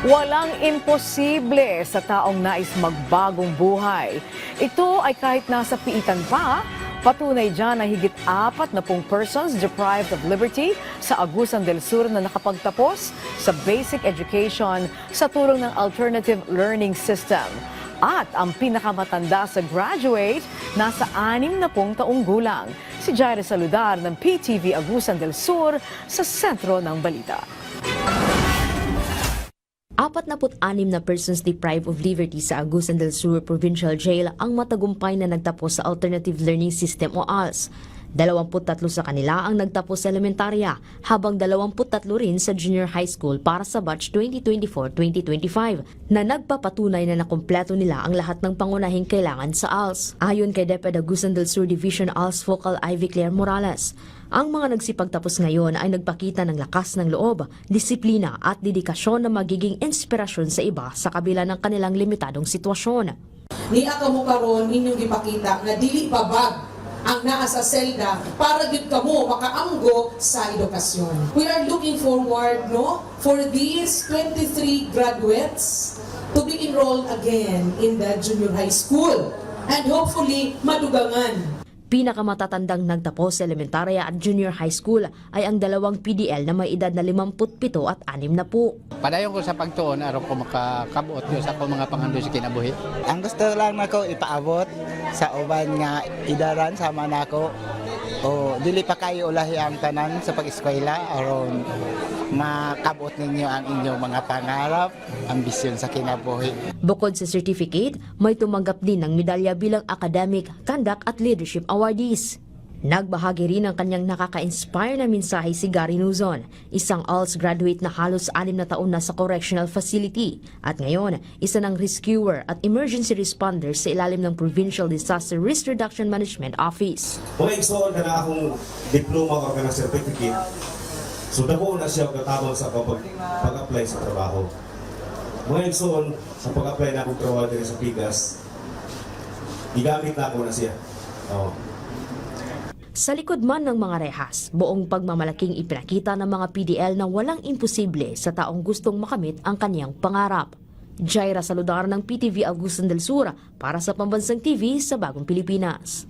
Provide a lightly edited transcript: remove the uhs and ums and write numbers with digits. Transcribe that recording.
Walang imposible sa taong nais magbagong buhay. Ito ay kahit nasa piitan pa, patunay dyan na higit 40 persons deprived of liberty sa Agusan del Sur na nakapagtapos sa basic education sa tulong ng Alternative Learning System. At ang pinakamatanda sa graduate, nasa 60 taong gulang. Si Jaira Saludar ng PTV Agusan del Sur sa sentro ng balita. 46 na persons deprived of liberty sa Agusan del Sur Provincial Jail ang matagumpay na nagtapos sa Alternative Learning System o ALS. 23 sa kanila ang nagtapos sa elementarya, habang 23 rin sa junior high school para sa batch 2024-2025 na nagpapatunay na nakumpleto nila ang lahat ng pangunahing kailangan sa ALS. Ayon kay DepEd Agusan del Sur Division ALS Focal Ivy Claire Morales, ang mga nagsipagtapos ngayon ay nagpakita ng lakas ng loob, disiplina at dedikasyon na magiging inspirasyon sa iba sa kabila ng kanilang limitadong sitwasyon. Niya kamo karon inyong gipakita nga dili babag ang naa sa selda para gyud kamo makaanggo sa edukasyon. We are looking forward for these 23 graduates to be enrolled again in the junior high school and hopefully madugangan. Pinakamatatandang nagtapos sa elementarya at junior high school ay ang dalawang PDL na may edad na 57 at 60. Padayon ko sa pagtuon aron ko makakabuot ko sa akong mga pangandoy sa kinabuhi. Ang gusto lang nako ipaabot sa uban nga idaran sama nako o dili pa kayo ulahi ang tanan sa pag-eskwela aron makabot ninyo ang inyong mga pangarap, ambisyon sa kinabuhi. Bukod sa certificate, may tumanggap din ng medalya bilang academic, conduct at leadership awardees. Nagbahagi rin ng kanyang nakaka-inspire na mensahe si Gary Nuzon, isang ALS graduate na halos 6 na taon na sa correctional facility at ngayon isa ng rescuer at emergency responder sa ilalim ng Provincial Disaster Risk Reduction Management Office. Mga igsoon ka na akong diploma o ka na certificate, so dako na siya katabang sa pag-apply sa trabaho. Mga igsoon, sa pag-apply na akong trabaho din sa Pigas, igamit na ako na siya. Sa likod man ng mga rehas, buong pagmamalaking ipinakita ng mga PDL na walang imposible sa taong gustong makamit ang kaniyang pangarap. Jaira Saludar ng PTV Agusan del Sur para sa Pambansang TV sa Bagong Pilipinas.